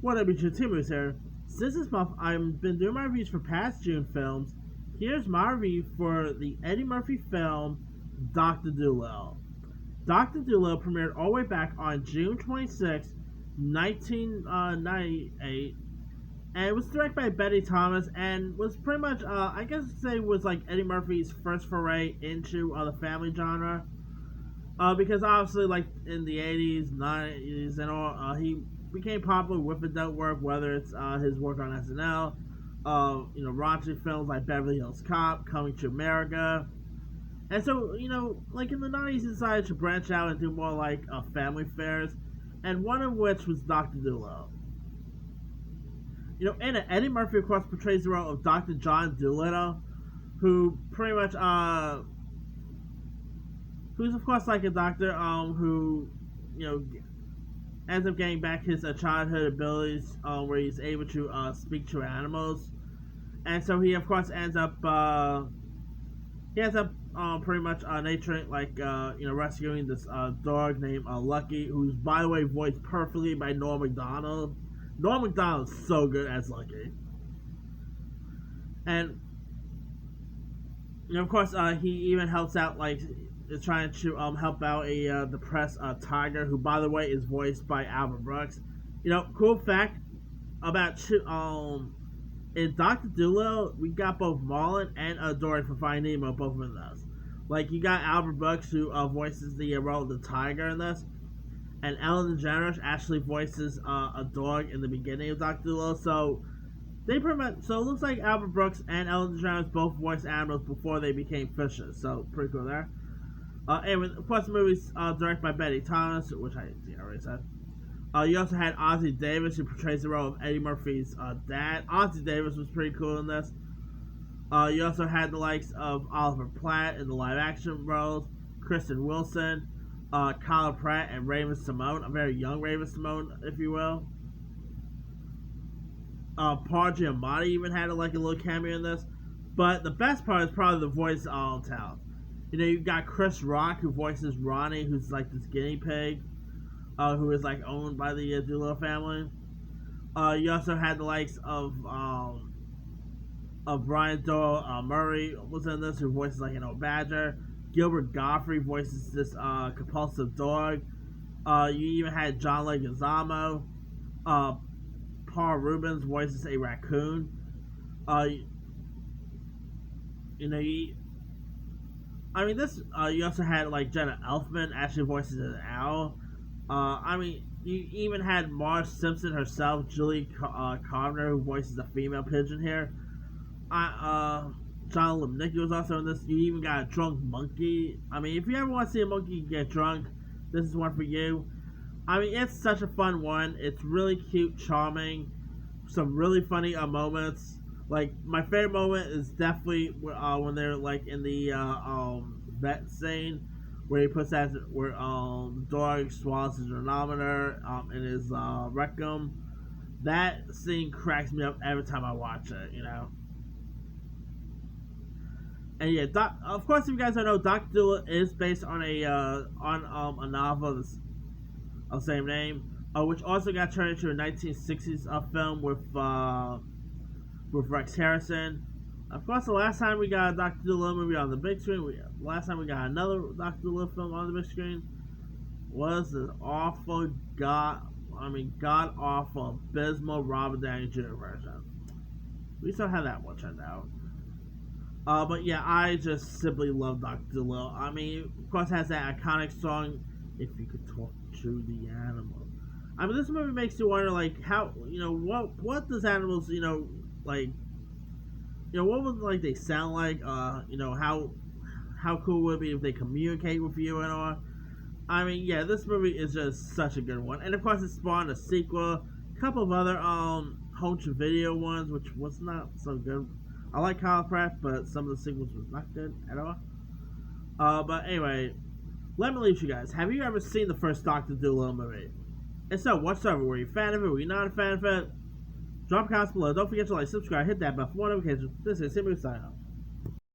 What up, Timus here. Since this month, I've been doing my reviews for past June films. Here's my review for the Eddie Murphy film, Dr. Dolittle. Dr. Dolittle premiered all the way back on June 26, 1998, and it was directed by Betty Thomas, and was pretty much, I guess say, was like Eddie Murphy's first foray into the family genre. Because obviously, like in the 80s, 90s, and all, he became popular with adult work, whether it's his work on SNL, raunchy films like Beverly Hills Cop, Coming to America. And so, like in the 90s, he decided to branch out and do more like family fairs, and one of which was Dr. Dolittle. In it, Eddie Murphy, of course, portrays the role of Dr. John Dolittle, who pretty much, who's of course like a doctor, who, ends up getting back his childhood abilities, where he's able to speak to animals, and so he of course ends up pretty much naturing, like, rescuing this dog named Lucky, who's, by the way, voiced perfectly by Norm Macdonald. Norm Macdonald is so good as Lucky. And, of course, he even helps out, like, trying to help out a depressed tiger, who, by the way, is voiced by Albert Brooks. Cool fact about in Dr. Dolittle, we got both Marlin and Dory from Finding Nemo, both in this. Like, you got Albert Brooks, who voices the role of the tiger in this, and Ellen DeGeneres actually voices a dog in the beginning of Dr. Dolittle. So they pretty much, so it looks like Albert Brooks and Ellen DeGeneres both voiced animals before they became fishes. So pretty cool there. Anyway, of course, the movie's directed by Betty Thomas, which I already said. You also had Ossie Davis, who portrays the role of Eddie Murphy's dad. Ossie Davis was pretty cool in this. You also had the likes of Oliver Platt in the live-action roles, Kristen Wilson, Kyla Pratt, and Raven Simone, a very young Raven Simone, if you will. Paul Giamatti even had a little cameo in this. But the best part is probably the voice talent. You've got Chris Rock, who voices Ronnie, who's like this guinea pig, who is like owned by the Dolittle family. You also had the likes of Brian Doyle Murray was in this, who voices like badger. Gilbert Gottfried voices this compulsive dog. You even had John Leguizamo. Paul Rubens voices a raccoon. You also had like Jenna Elfman actually voices an owl. You even had Marge Simpson herself, Julie Carter, who voices a female pigeon here. John Lipnicki was also in this. You even got a drunk monkey. If you ever want to see a monkey get drunk, this is one for you. It's such a fun one. It's really cute, charming, some really funny moments. Like, my favorite moment is definitely when they're like in the vet scene, where he puts that where the dog swallows his rhinometer in his rectum. That scene cracks me up every time I watch it. And yeah, of course, if you guys don't know, Dr. Dolittle is based on a novel of the same name, which also got turned into a 1960s film with Rex Harrison. Of course, the last time we got a Dr. Dolittle movie on the big screen, last time we got another Dr. Dolittle film on the big screen, was an awful, god-awful, abysmal Robert Downey Jr. version. We still have that one turned out. But yeah, I just simply love Dr. Dolittle. Of course, it has that iconic song, "If You Could Talk to the Animals." This movie makes you wonder, like, how, what does animals, what would, like, they sound like? How cool would it be if they communicate with you and all? Yeah, this movie is just such a good one. And of course, it spawned a sequel, a couple of other home-to-video ones, which was not so good. I like Kyle Pratt, but some of the sequels was not good at all. But anyway, let me leave you guys. Have you ever seen the first Dr. Dolittle movie? And so, whatsoever, were you a fan of it? Were you not a fan of it? Drop comments below. Don't forget to like, subscribe, hit that bell for more notifications. This is Simon signing off.